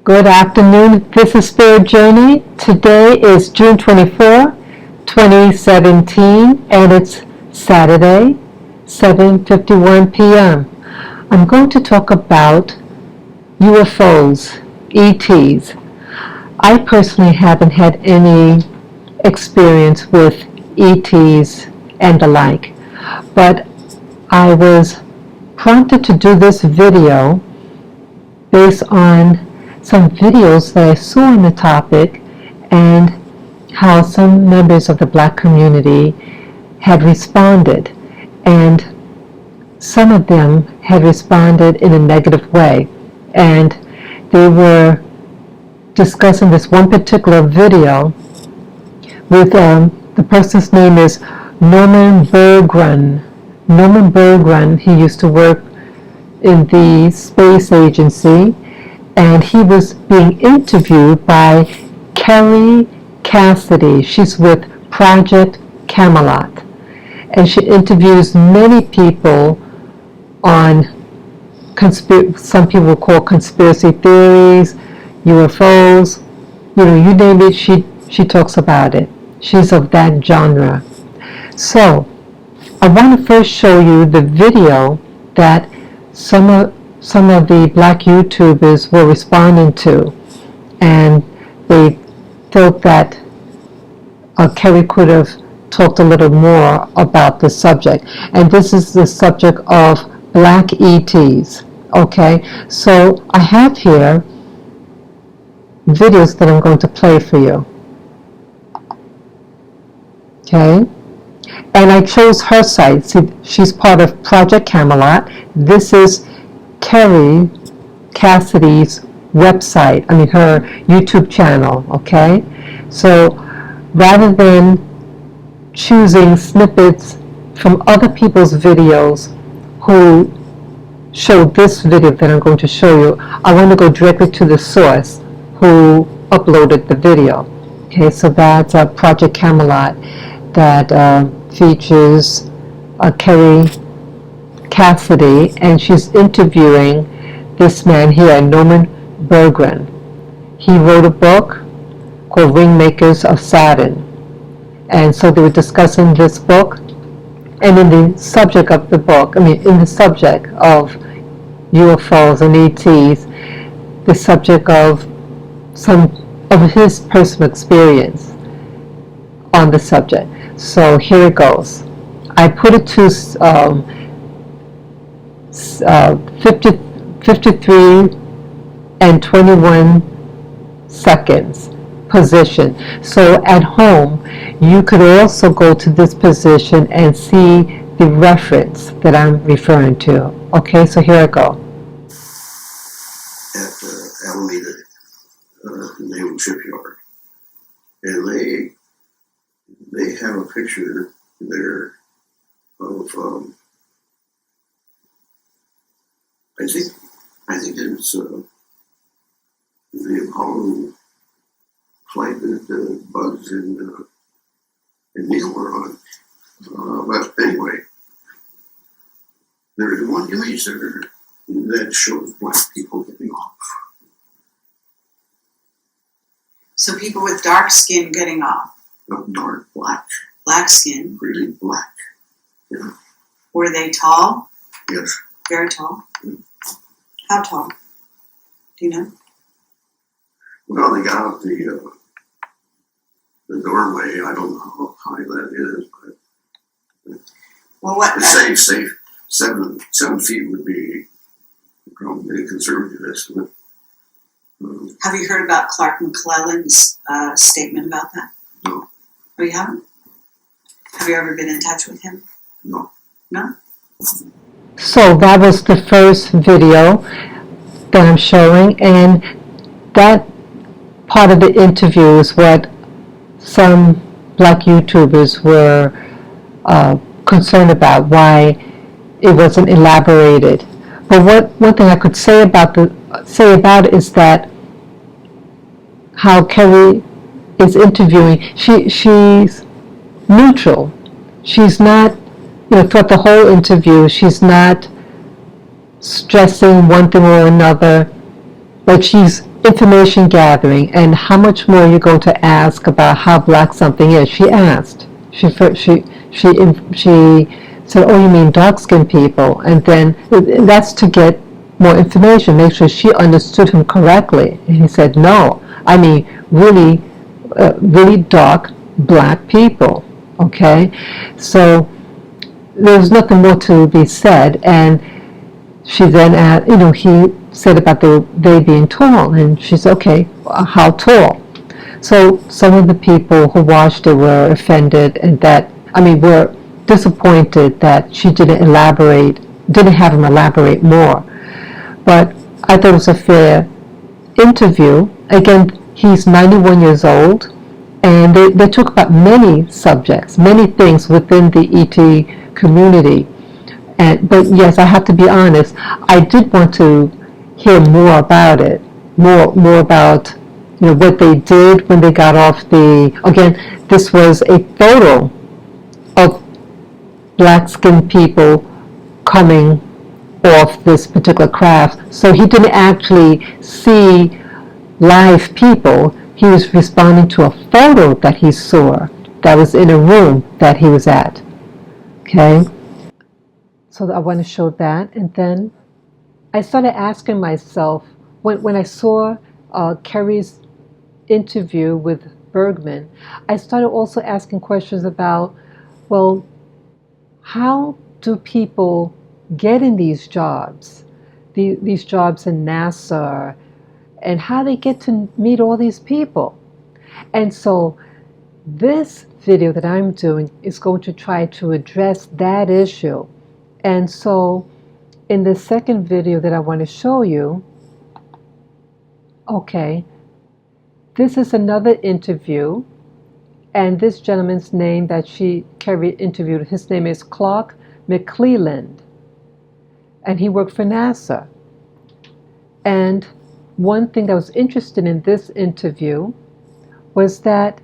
Good afternoon. This is Spirit Journey. Today is June 24, 2017, and it's Saturday, 7:51 p.m. I'm going to talk about UFOs, ETs. I personally haven't had any experience with ETs and the like, but I was prompted to do this video based on some videos that I saw on the topic and how some members of the Black community had responded, and some of them had responded in a negative way, and they were discussing this one particular video with the person's name is Norman Bergrun. Norman Bergrun, he used to work in the space agency, and he was being interviewed by Kerry Cassidy. She's with Project Camelot, and she interviews many people on some people call conspiracy theories, UFOs, you name it, she talks about it. She's of that genre. So I want to first show you the video that some of the Black YouTubers were responding to, and they felt that Kerry could have talked a little more about the subject. And this is the subject of Black ETs. Okay, so I have here videos that I'm going to play for you. Okay, and I chose her site. See, she's part of Project Camelot. This is Kerry Cassidy's website, her YouTube channel, okay? So rather than choosing snippets from other people's videos who showed this video that I'm going to show you, I want to go directly to the source who uploaded the video. Okay, so that's Project Camelot that features Kerry Cassidy, and she's interviewing this man here, Norman Bergrun. He wrote a book called Ringmakers of Saturn, and so they were discussing this book, and in the subject of the book, in the subject of UFOs and ETs, the subject of some of his personal experience on the subject. So here it goes. I put it to 53 and 21 seconds position. So at home, you could also go to this position and see the reference that I'm referring to. Okay, so here I go. At Alameda Naval Shipyard, and they have a picture there of I think it's the Apollo flight that Bugs and Neil were on. But anyway, there is one image there that shows Black people getting off. So people with dark skin getting off. Not dark, black. Black skin. Really black. Yeah. Were they tall? Yes. Very tall? Yeah. How tall? Do you know? Well, they got out the doorway. I don't know how high that is, but Well, what? I'd say 7 feet would be probably a conservative estimate. Have you heard about Clark McClellan's statement about that? No. Oh, you haven't? Have you ever been in touch with him? No. No? So that was the first video that I'm showing, and that part of the interview is what some Black YouTubers were concerned about, why it wasn't elaborated. But one thing I could say about it is that how Kerry is interviewing, she's neutral. She's not, throughout the whole interview, she's not stressing one thing or another, but she's information gathering, and how much more you're going to ask about how black something is. She asked. She said, "Oh, you mean dark-skinned people?" And then that's to get more information, make sure she understood him correctly. And he said, "No, I mean really, really dark black people." Okay, so there's nothing more to be said, and she then asked, he said about they being tall, and she said, okay, how tall? So some of the people who watched it were offended, and were disappointed that she didn't have him elaborate more. But I thought it was a fair interview. Again, he's 91 years old, and they talk about many subjects, many things within the ET community. But yes, I have to be honest, I did want to hear more about it, more about what they did when they got off again, this was a photo of black-skinned people coming off this particular craft. So he didn't actually see live people. He was responding to a photo that he saw that was in a room that he was at. Okay? So I want to show that. And then I started asking myself, when I saw Kerry's interview with Bergman, I started also asking questions about, well, how do people get in these jobs, these jobs in NASA, and how they get to meet all these people? And so this video that I'm doing is going to try to address that issue. And so in the second video that I want to show you, okay, this is another interview, and this gentleman's name that Kerry interviewed, his name is Clark McClelland, and he worked for NASA. And one thing that was interesting in this interview was that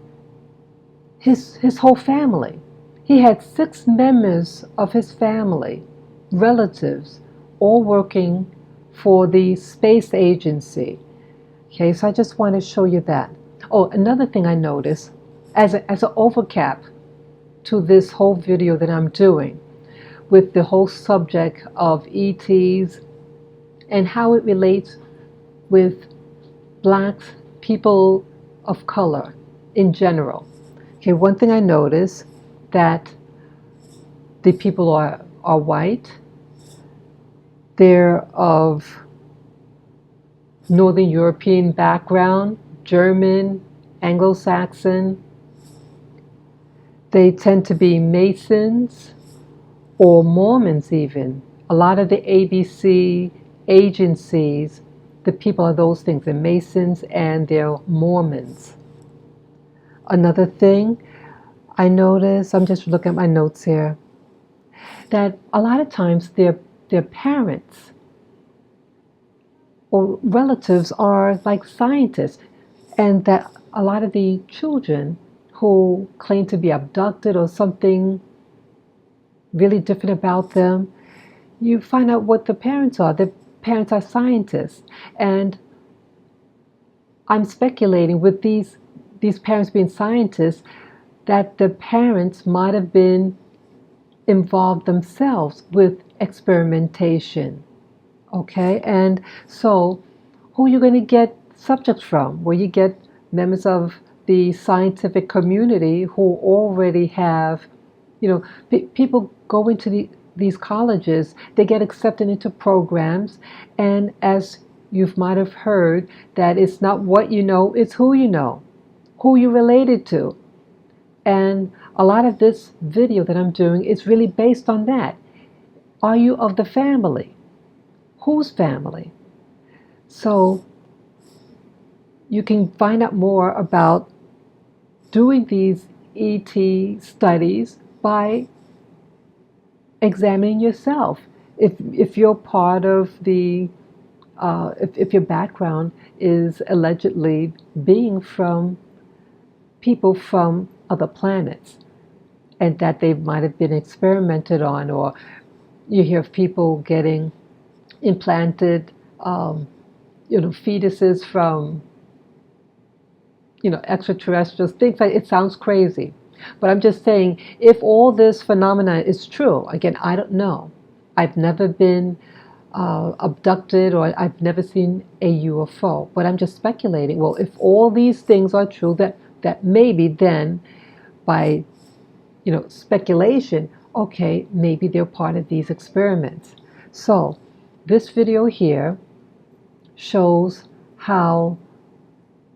his whole family, he had 6 members of his family, relatives, all working for the space agency. Okay, so I just want to show you that. Oh, another thing I noticed, as an overcap to this whole video that I'm doing, with the whole subject of ETs and how it relates with blacks, people of color in general. Okay, one thing I noticed, that the people are white, they're of Northern European background, German, Anglo-Saxon. They tend to be Masons or Mormons even. A lot of the ABC agencies, the people are those things, they're Masons and they're Mormons. Another thing I noticed, I'm just looking at my notes here, that a lot of times their parents or relatives are like scientists, and that a lot of the children who claim to be abducted or something really different about them, you find out what the parents are. The parents are scientists. And I'm speculating with these parents being scientists that the parents might have been involved themselves with experimentation. Okay, and so who are you going to get subjects from? Well, you get members of the scientific community who already have, people go into these colleges, they get accepted into programs, and as you might have heard, that it's not what you know, it's who you know, who you're related to. And a lot of this video that I'm doing is really based on that. Are you of the family? Whose family? So you can find out more about doing these ET studies by examining yourself. If you're part of the, if your background is allegedly being from people from other planets, and that they might have been experimented on, or you hear of people getting implanted fetuses from, extraterrestrials, things like it sounds crazy. But I'm just saying, if all this phenomena is true, again, I don't know. I've never been abducted or I've never seen a UFO, but I'm just speculating. Well, if all these things are true, that maybe then by speculation, okay, maybe they're part of these experiments. So this video here shows how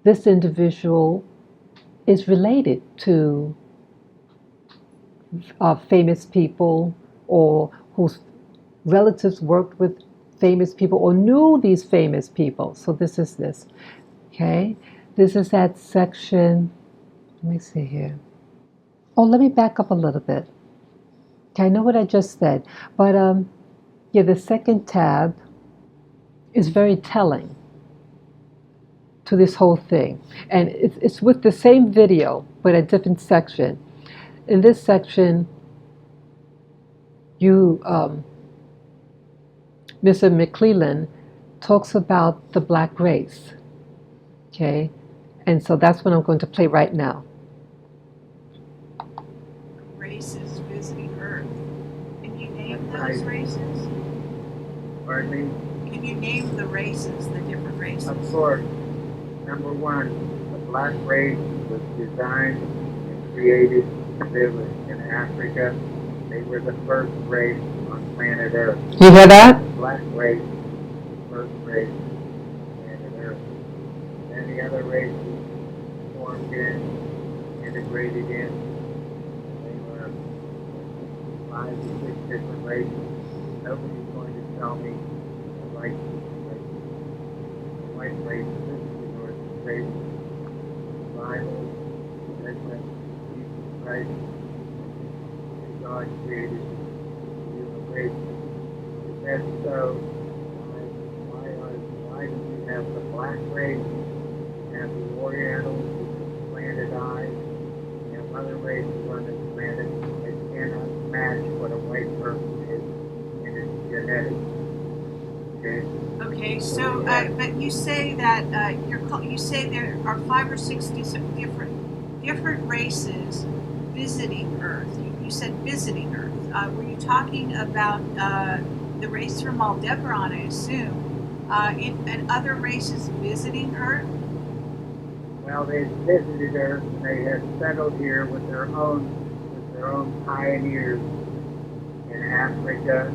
this individual is related to famous people or whose relatives worked with famous people or knew these famous people. So this is this. Okay, this is that section. Let me see here. Oh, let me back up a little bit. Okay, I know what I just said, but yeah, the second tab is very telling to this whole thing, and it's with the same video but a different section. In this section, Mr. McClellan talks about the black race. Okay, and so that's what I'm going to play right now. Races visiting Earth. Can you name those races? Pardon me? Can you name the races, the different races? Of course. Number one, the black race was designed and created to live in Africa. They were the first race on planet Earth. You hear that? The black race was the first race on planet Earth. Then the other races formed in, integrated in. They were 5 to 6 different races. Nobody's going to tell me the white race race, the Bible, that Jesus Christ, and God created the human race. If that's so, why do we have the black race? We have the Orientals with planted eyes. We have other races on this planet that cannot match what a white person is in its genetics. Okay? Okay, so but you say that you say there are 5 or 6 different races visiting Earth. You said visiting Earth. Were you talking about the race from Aldebaran, I assume, and other races visiting Earth? Well, they visited Earth and they have settled here with their own pioneers in Africa,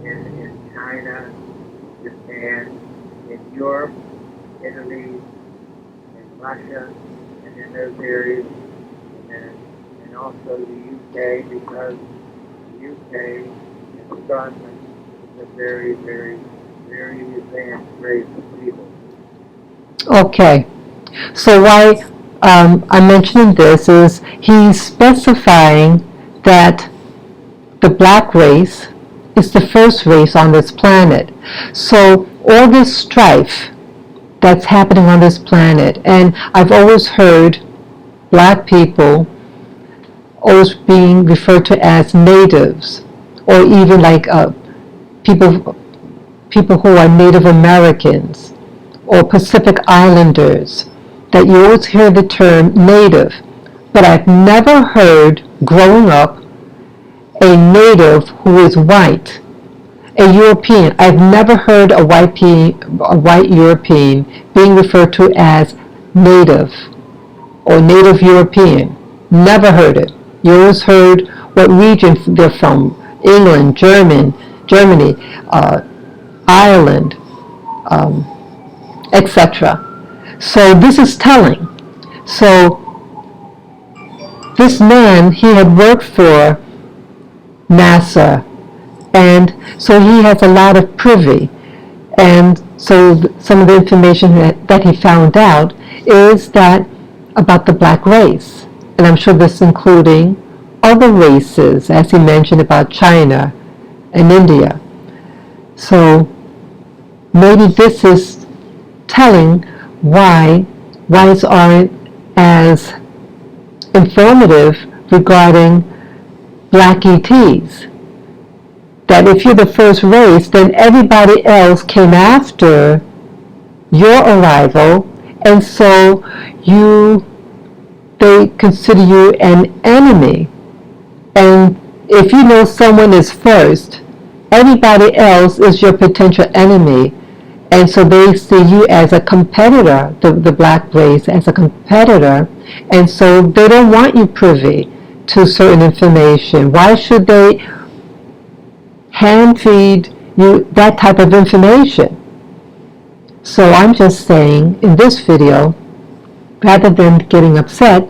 in China, Japan, in Europe, Italy, in Russia, and in those areas, and also the UK, because the UK and Scotland is a very, very, very advanced race of people. Okay. So why I'm mentioning this is he's specifying that the black race is the first race on this planet. So all this strife that's happening on this planet, and I've always heard black people always being referred to as natives, or even like people who are Native Americans or Pacific Islanders, that you always hear the term native, but I've never heard growing up a native who is white, a European. I've never heard a white European being referred to as native or native European. Never heard it. You always heard what region they're from: England, Germany, Ireland, etc. So this is telling. So this man, he had worked for NASA, and so he has a lot of privy, and so some of the information that he found out is that about the black race, and I'm sure this including other races, as he mentioned about China and India. So maybe this is telling why whites aren't as informative regarding black ETs. That if you're the first race, then everybody else came after your arrival, and so they consider you an enemy. And if you know someone is first, everybody else is your potential enemy. And so they see you as a competitor, the black race as a competitor, and so they don't want you privy to certain information. Why should they hand feed you that type of information? So I'm just saying, in this video, rather than getting upset,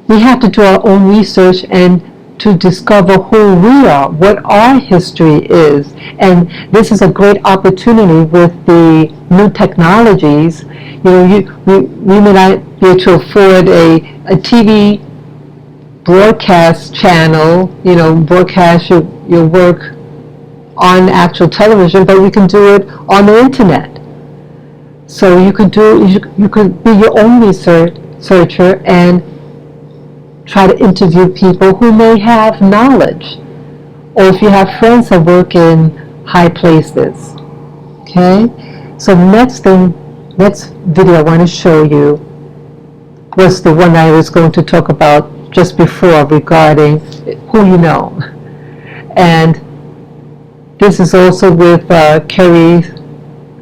we have to do our own research and to discover who we are, what our history is. And this is a great opportunity with the new technologies. We may not be able to afford a TV broadcast channel, broadcast your work on actual television, but we can do it on the internet. So you could be your own researcher and try to interview people who may have knowledge, or if you have friends that work in high places. Okay? So next video I want to show you was the one I was going to talk about just before regarding who you know. And this is also with Kerry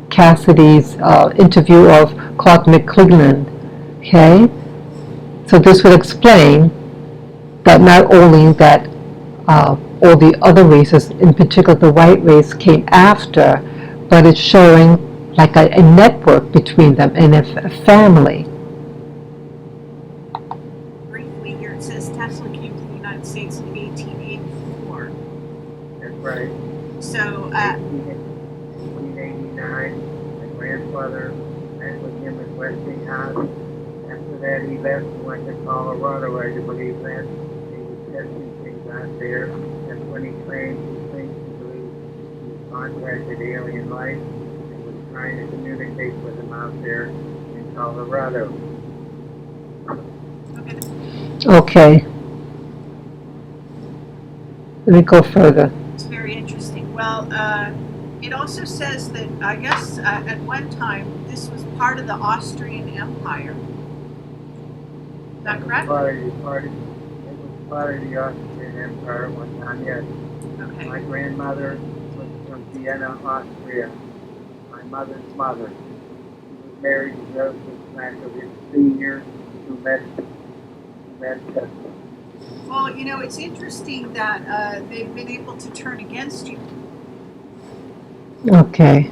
Cassidy's interview of Clark McClelland. Okay? So this would explain that not only that all the other races, in particular the white race, came after, but it's showing like a network between them and a family. Briefly here, it says Tesla came to the United States in 1884. That's right. So, 1889, my grandfather met with him at Westinghouse. After that, he left and went to Colorado, I believe then. He was testing things out there. That's when he claimed he thinks he believes he contacted alien life and was trying to communicate with them out there in Colorado. Okay. Let me go further. it's very interesting. Well, it also says that, I guess, at one time, this was part of the Austrian Empire. Is that correct? It was part of the Austrian Empire one time, yes. Okay. My grandmother was from Vienna, Austria. My mother's mother. She was married to Joseph Sackovich Sr., who met Tesla. Well, it's interesting that they've been able to turn against you. Okay.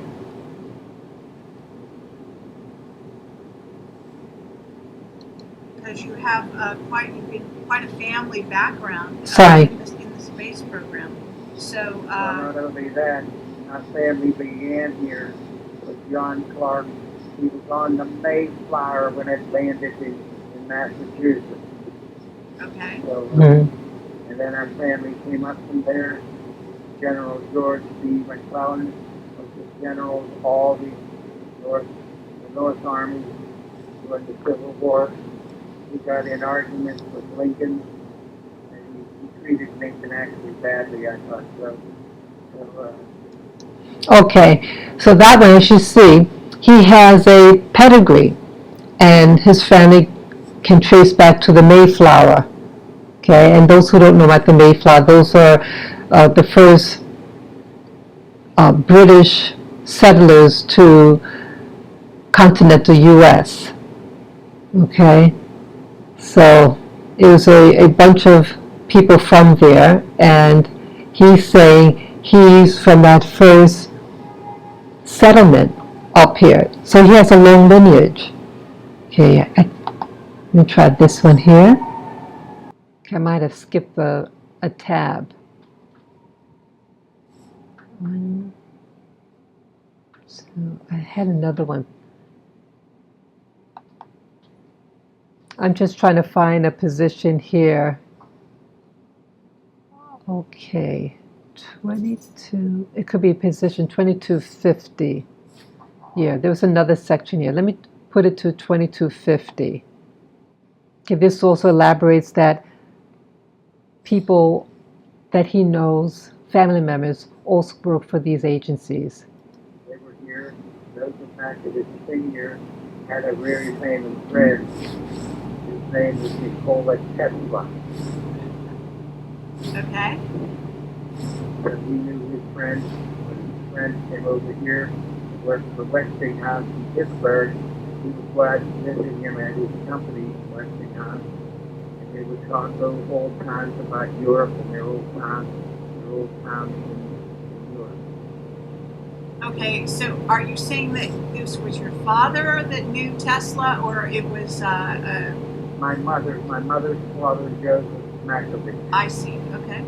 Because you have you've been quite a family background Sorry. in the space program. So, Well, not only that, our family began here with John Clark. He was on the Mayflower when it landed in Massachusetts. okay. So, Mm-hmm. and then our family came up from there. General George B. McClellan was the general of all the North Army during the Civil War. He got in arguments with Lincoln, and he treated Lincoln actually badly, I thought. Okay. So that one, as you see, he has a pedigree, and his family can trace back to the Mayflower. Okay, and those who don't know about the Mayflower, those are the first British settlers to continental U.S. Okay, so it was a bunch of people from there, and he's saying he's from that first settlement up here. So he has a long lineage. Okay, let me try this one here. I might have skipped a tab. So I had another one. I'm just trying to find a position here. Okay, 22. It could be position 2250. Yeah, there was another section here. Let me put it to 2250. Okay, this also elaborates that people that he knows, family members, also work for these agencies. They were here. Joseph Methodist senior, had a very famous friend. His name was Nikola Tesla. Okay. And he knew his friend. When his friend came over here and worked for Westinghouse in Pittsburgh, he was glad to visit him at his company, Westinghouse. And they would talk those old times about Europe and their old towns in Europe. Okay, so are you saying that this was your father that knew Tesla, or it was, My mother's father, Joseph McAvee. I see, okay.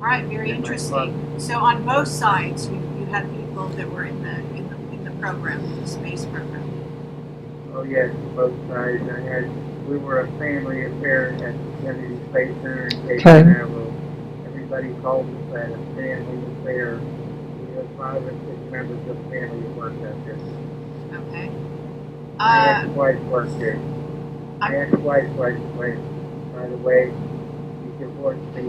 All right, very And my interesting. So on both sides, you had people that were in the program, the space program. Oh yes, both sides. We were a family affair at the Kennedy Space Center in Cape Okay. Canaveral. Everybody called us that, a family affair. We had 5 or 6 members of the family that worked out there. Okay. My ex-wife worked there. My ex-wife worked there. By the way, she divorced me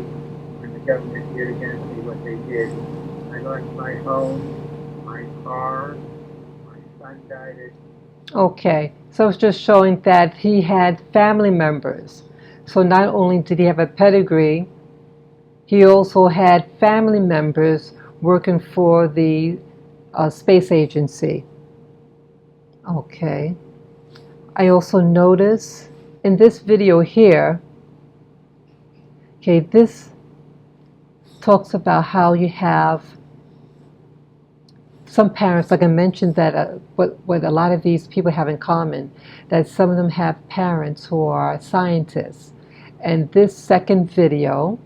when the government did against me what they did. I lost my home, my car, my son died at Okay, so it's just showing that he had family members. So not only did he have a pedigree, he also had family members working for the space agency. Okay. I also notice in this video here, okay, this talks about how you have some parents, like I mentioned, that what a lot of these people have in common, that some of them have parents who are scientists. And this second video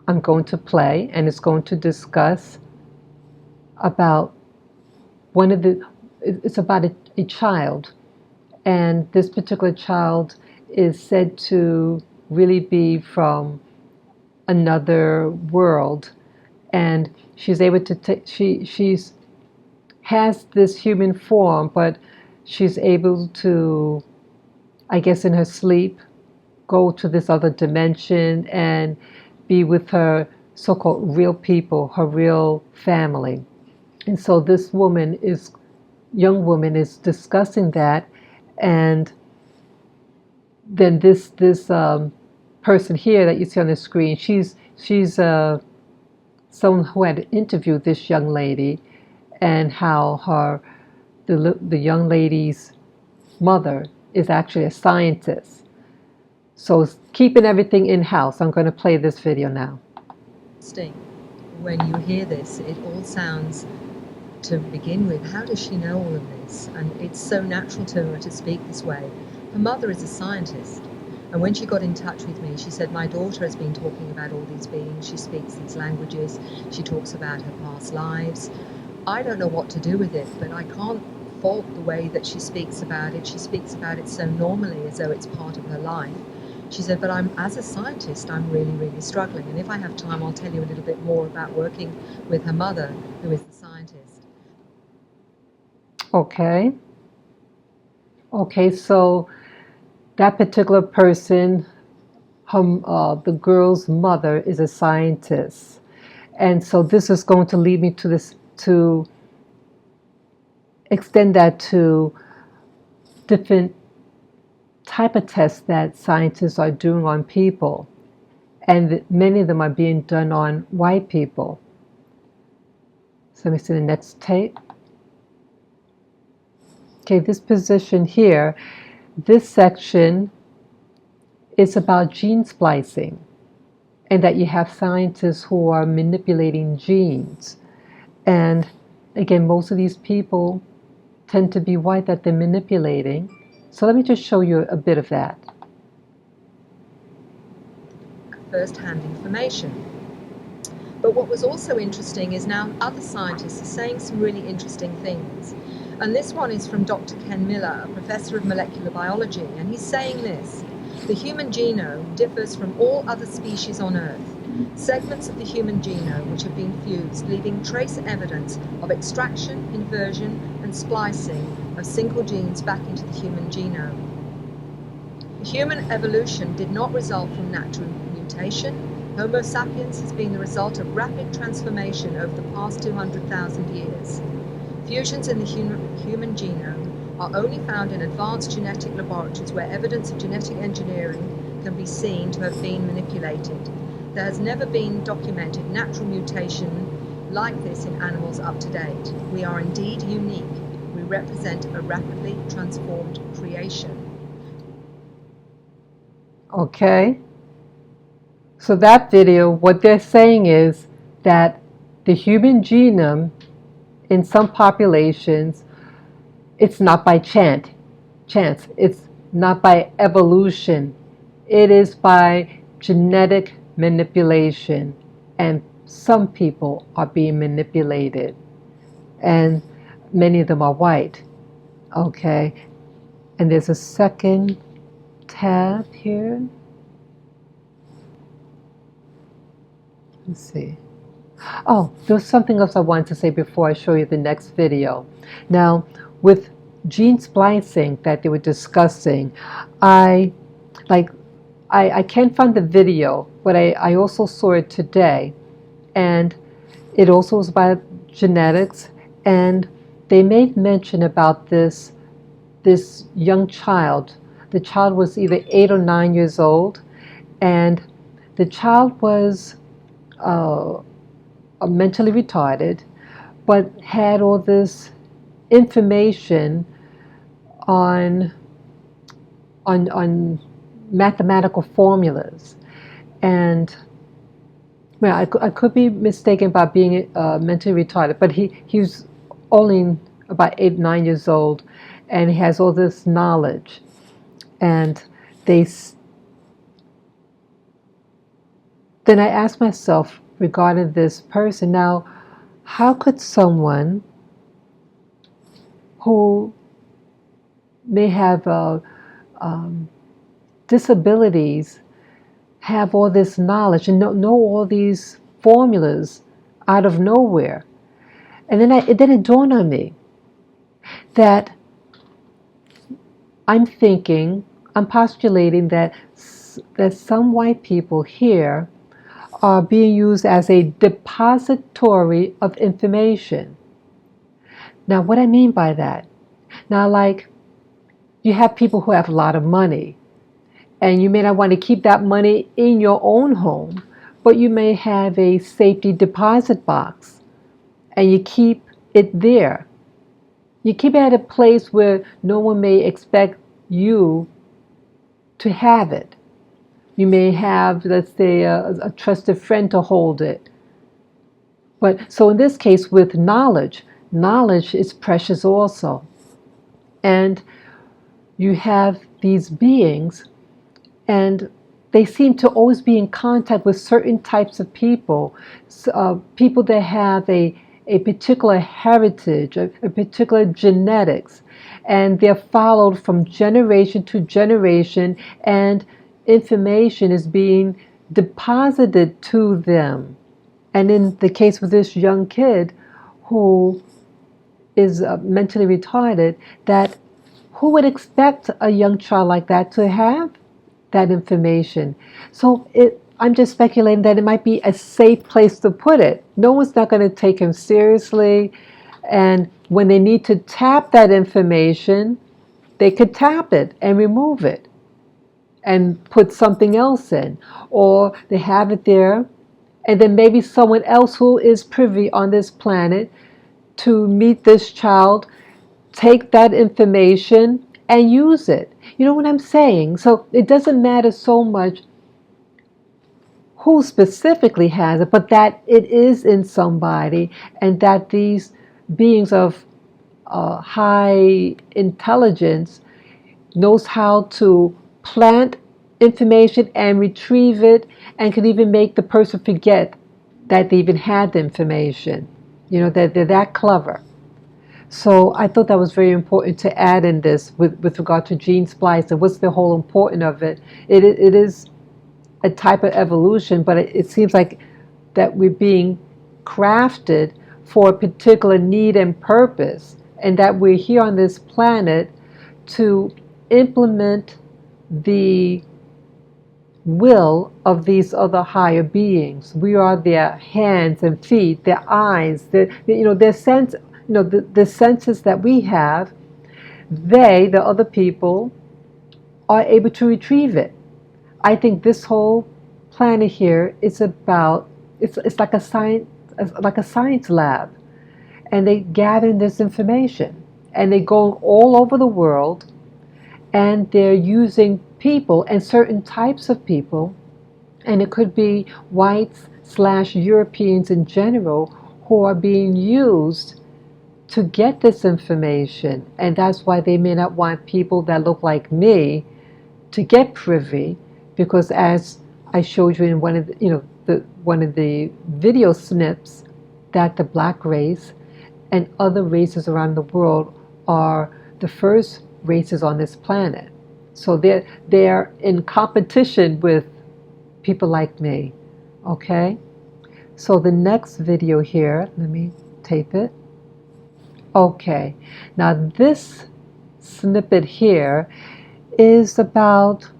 I'm going to play, and it's going to discuss about it's about a child, and this particular child is said to really be from another world, and she's able to she's has this human form, but she's able to, I guess in her sleep, go to this other dimension and be with her so-called real people, her real family. And so this young woman is discussing that, and then this person here that you see on the screen, she's someone who had interviewed this young lady, and how the young lady's mother is actually a scientist. So keeping everything in-house. I'm going to play this video now. When you hear this, it all sounds, to begin with, how does she know all of this? And it's so natural to her to speak this way. Her mother is a scientist, and when she got in touch with me, she said, my daughter has been talking about all these beings, she speaks these languages, she talks about her past lives. I don't know what to do with it, but I can't fault the way that she speaks about it. She speaks about it so normally, as though it's part of her life. She said, but as a scientist, I'm really, really struggling. And if I have time, I'll tell you a little bit more about working with her mother, who is the scientist. Okay. Okay, so that particular person, the girl's mother is a scientist. And so this is going to lead me to extend that to different type of tests that scientists are doing on people, and many of them are being done on white people. So let me see the next tape. Okay, this position here, this section is about gene splicing, and that you have scientists who are manipulating genes. And again, most of these people tend to be white that they're manipulating. So let me just show you a bit of that. First-hand information. But what was also interesting is now other scientists are saying some really interesting things. And this one is from Dr. Ken Miller, a professor of molecular biology, and he's saying this: the human genome differs from all other species on Earth. Segments of the human genome which have been fused, leaving trace evidence of extraction, inversion, and splicing of single genes back into the human genome. Human evolution did not result from natural mutation. Homo sapiens has been the result of rapid transformation over the past 200,000 years. Fusions in the human genome are only found in advanced genetic laboratories where evidence of genetic engineering can be seen to have been manipulated. There has never been documented natural mutation like this in animals up to date. We are indeed unique. We represent a rapidly transformed creation. Okay? So that video, what they're saying is that the human genome in some populations, it's not by chance. It's not by evolution. It is by genetic manipulation. And some people are being manipulated. And many of them are white. Okay? And there's a second tab here. Let's see. Oh, there's something else I wanted to say before I show you the next video. Now, with gene splicing that they were discussing, I can't find the video, but I also saw it today, and it also was about genetics, and they made mention about this young child. The child was either 8 or 9 years old, and the child was mentally retarded, but had all this information on mathematical formulas. And well, I could be mistaken about being mentally retarded, but he was only about 8, 9 years old, and he has all this knowledge. And then I asked myself regarding this person, now, how could someone who may have disabilities have all this knowledge and know all these formulas out of nowhere? And then it dawned on me that I'm postulating that some white people here are being used as a depository of information. Now, what I mean by that, now, like, you have people who have a lot of money, and you may not want to keep that money in your own home, but you may have a safety deposit box, and you keep it there. You keep it at a place where no one may expect you to have it. You may have, let's say, a trusted friend to hold it. But so in this case, with knowledge is precious also. And you have these beings, and they seem to always be in contact with certain types of people, people that have a particular heritage, a particular genetics, and they're followed from generation to generation, and information is being deposited to them. And in the case with this young kid who is mentally retarded, that who would expect a young child like that to have that information? So I'm just speculating that it might be a safe place to put it. No one's not going to take him seriously. And when they need to tap that information, they could tap it and remove it and put something else in. Or they have it there, and then maybe someone else who is privy on this planet to meet this child, take that information and use it. You know what I'm saying? So it doesn't matter so much who specifically has it, but that it is in somebody, and that these beings of high intelligence knows how to plant information and retrieve it, and can even make the person forget that they even had the information. You know, that they're that clever. So I thought that was very important to add in this with regard to gene splice and what's the whole importance of it. It is a type of evolution, but it seems like that we're being crafted for a particular need and purpose, and that we're here on this planet to implement the will of these other higher beings. We are their hands and feet, their eyes, their sense. the senses that we have, the other people, are able to retrieve it. I think this whole planet here is about, it's like a science lab, and they gather this information, and they go all over the world, and they're using people and certain types of people, and it could be whites / Europeans in general, who are being used to get this information. And that's why they may not want people that look like me to get privy, because as I showed you in one of the video snips, that the black race and other races around the world are the first races on this planet. So they're in competition with people like me. Okay? So the next video here, let me tape it. Okay. Now this snippet here is about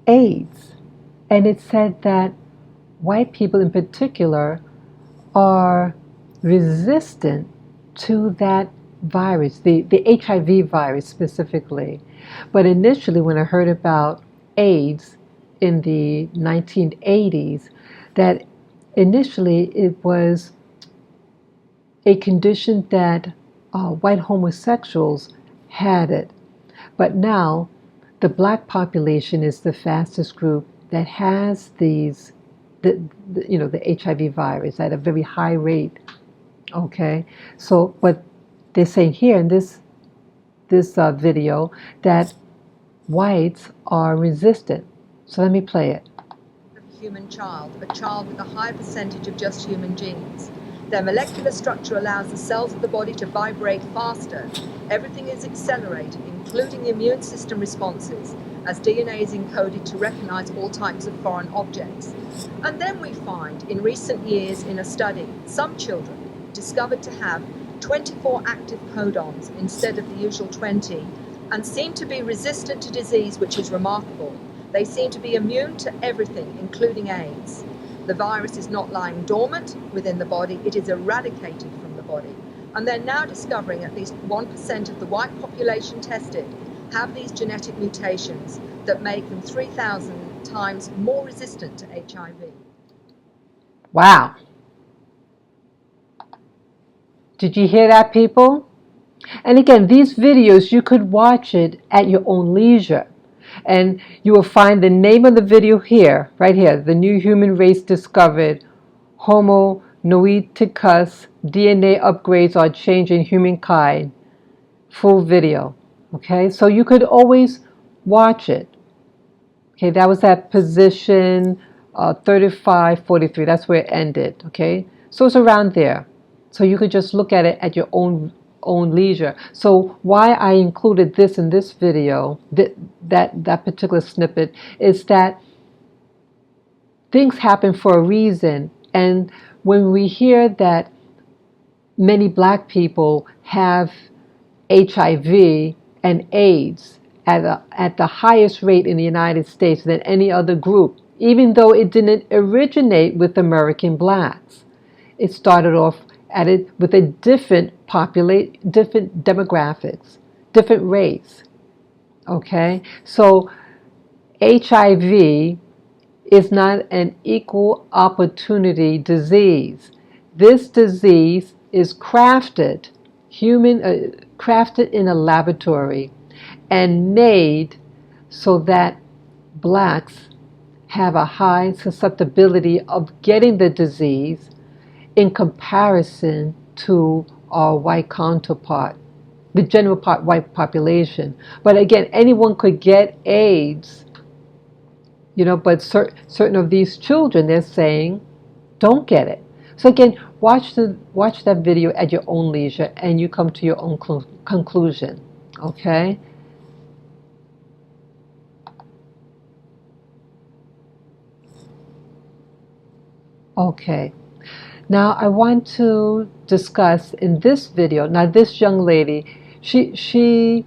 AIDS. And it said that white people in particular are resistant to that virus, the HIV virus specifically. But initially, when I heard about AIDS in the 1980s, that initially it was a condition that white homosexuals had it. But now, the black population is the fastest group that has the HIV virus at a very high rate. Okay, so what they're saying here in this video, that whites are resistant. So let me play it. A human child, a child with a high percentage of just human genes. Their molecular structure allows the cells of the body to vibrate faster. Everything is accelerated, including the immune system responses, as DNA is encoded to recognize all types of foreign objects. And then we find, in recent years in a study, some children discovered to have 24 active codons instead of the usual 20, and seem to be resistant to disease, which is remarkable. They seem to be immune to everything, including AIDS. The virus is not lying dormant within the body, it is eradicated from the body. And they're now discovering at least 1% of the white population tested have these genetic mutations that make them 3,000 times more resistant to HIV. Wow. Did you hear that, people? And again, these videos, you could watch it at your own leisure. And you will find the name of the video here, right here. The new human race discovered. Homo noeticus DNA upgrades are changing humankind. Full video. Okay, so you could always watch it. Okay, that was at position 3543. That's where it ended. Okay, so it's around there. So you could just look at it at your own leisure. So why I included this in this video, that particular snippet, is that things happen for a reason. And when we hear that many black people have HIV and AIDS at the highest rate in the United States than any other group, even though it didn't originate with American blacks. It started off with a different demographics, different race. Okay, so HIV is not an equal opportunity disease. This disease is crafted in a laboratory and made so that blacks have a high susceptibility of getting the disease in comparison to our white counterpart, the general white population. But again, anyone could get AIDS, but certain of these children, they're saying, don't get it. So again, watch that video at your own leisure, and you come to your own conclusion. Okay? Okay. Now I want to discuss in this video, now this young lady, she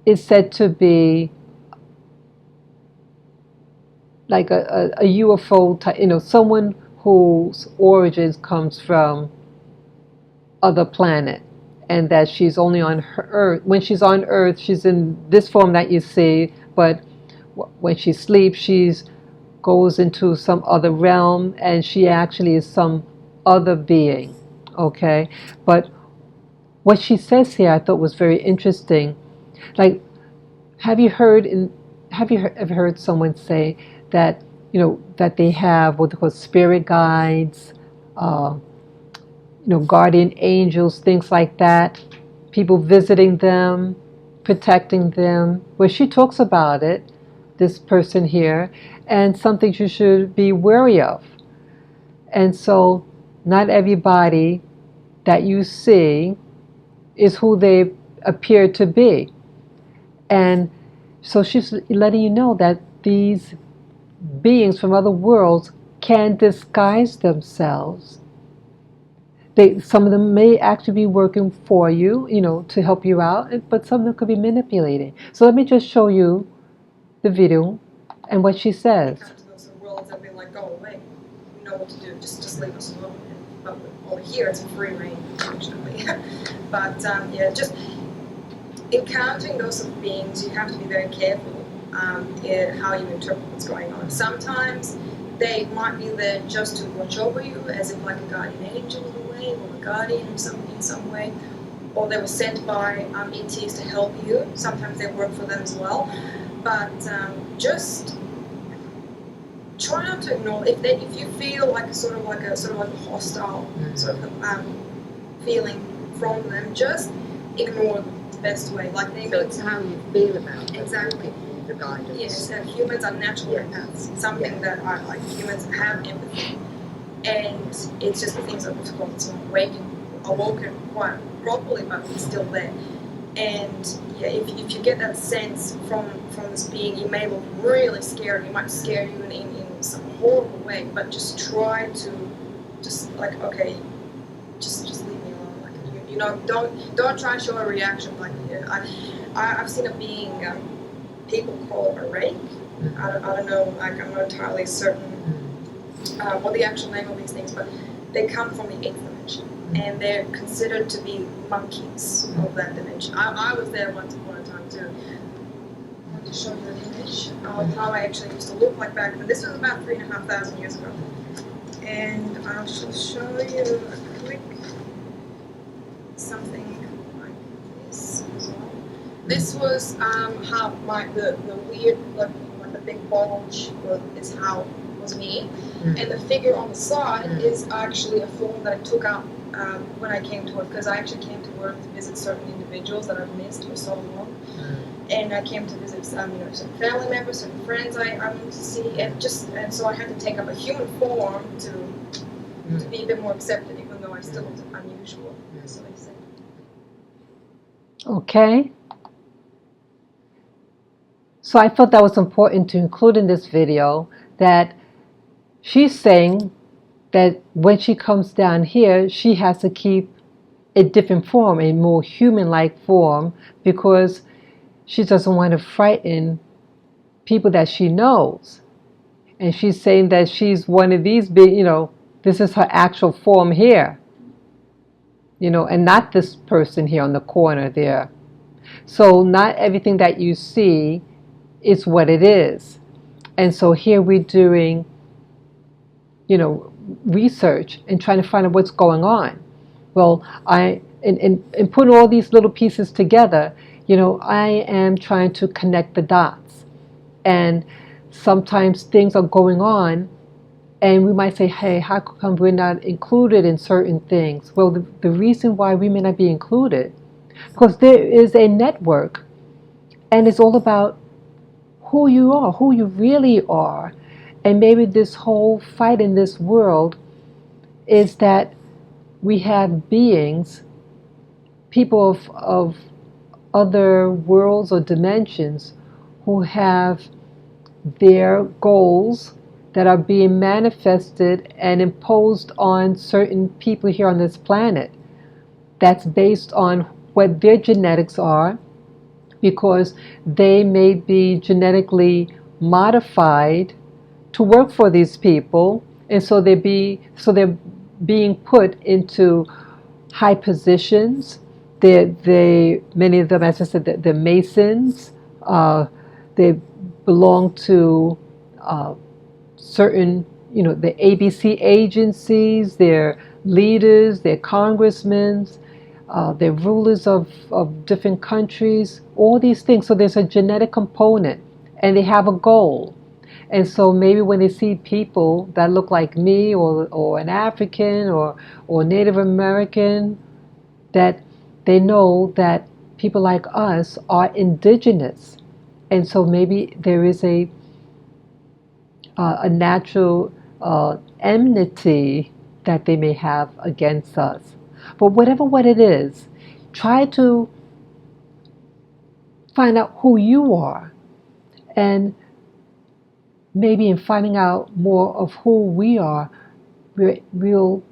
is said to be like a UFO type, someone whose origins comes from other planet. and that she's only on her earth. When she's on earth, she's in this form that you see, but when she sleeps, she's goes into some other realm, and she actually is some other being. Okay, but what she says here I thought was very interesting. Like, have you ever heard someone say that, that they have what they call spirit guides, guardian angels, things like that, people visiting them, protecting them? Well, she talks about it, this person here, and something you should be wary of. And so not everybody that you see is who they appear to be. And so she's letting you know that these beings from other worlds can disguise themselves. Some of them may actually be working for you, to help you out, but some of them could be manipulating. So let me just show you the video and what she says. Come to those worlds and be like, go away. You know what to do. Just leave us alone. But over here, it's free reign, unfortunately. But just encountering those sort of beings, you have to be very careful in how you interpret what's going on. Sometimes they might be there just to watch over you, as if like a guardian angel in a way, or a guardian in some way, or they were sent by ETs to help you. Sometimes they work for them as well. But just try not to ignore if you feel like a sort of like a hostile sort of feeling from them. Just ignore them the best way. Like they So it's how you feel about them. Exactly. The guidance. Yes, humans are natural empaths. Something that are like humans have empathy, and it's just the things that we've called it's awoken quite properly, but it's still there. And if you get that sense from this being, it may look really scary. It might scare you in some horrible way, but just try to just leave me alone. Like don't try to show a reaction. Like I've seen a being. People call it a rake. I don't know. Like I'm not entirely certain what the actual name of these things, but they come from the 8th dimension, and they're considered to be monkeys of that dimension. I was there once upon a time too. I want to show you an image of how I actually used to look like back then. This was about 3,500 years ago, and I shall show you a quick something like this as well. This was how the weird, like the big bulge is how it was me. And the figure on the side is actually a form that I took up when I came to Earth, because I actually came to Earth to visit certain individuals that I've missed for so long. And I came to visit some family members, some friends I wanted to see, and so I had to take up a human form to be a bit more accepted, even though I still was unusual. So they said. Okay. So I felt that was important to include in this video, that she's saying that when she comes down here, she has to keep a different form, a more human-like form, because she doesn't want to frighten people that she knows. And she's saying that she's one of these big, this is her actual form here, and not this person here on the corner there. So not everything that you see is what it is. And so here we're doing, research and trying to find out what's going on. Well, in putting all these little pieces together, I am trying to connect the dots. And sometimes things are going on, and we might say, hey, how come we're not included in certain things? Well, the reason why we may not be included, because there is a network, and it's all about who you are, who you really are. And maybe this whole fight in this world is that we have beings, people of other worlds or dimensions, who have their goals that are being manifested and imposed on certain people here on this planet. That's based on what their genetics are, because they may be genetically modified to work for these people, and so they're being put into high positions many of them, as I said, they're Masons. They belong to certain, the ABC agencies. They're leaders. They're congressmen. They're rulers of different countries. All these things. So there's a genetic component, and they have a goal. And so maybe when they see people that look like me, or an African, or Native American, that they know that people like us are indigenous. And so maybe there is a natural enmity that they may have against us. But whatever what it is, try to find out who you are. And maybe in finding out more of who we are, we'll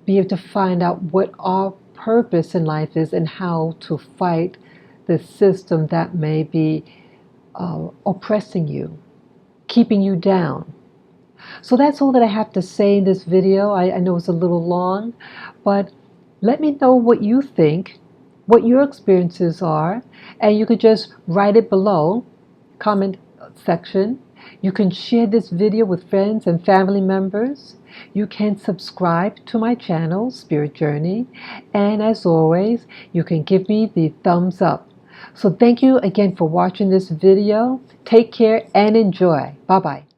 be able to find out what our purpose in life is and how to fight the system that may be oppressing you, keeping you down. So that's all that I have to say in this video. I know it's a little long, but let me know what you think, what your experiences are, and you could just write it below, comment section. You can share this video with friends and family members. You can subscribe to my channel, Spirit Journey. And as always, you can give me the thumbs up. So thank you again for watching this video. Take care and enjoy. Bye-bye.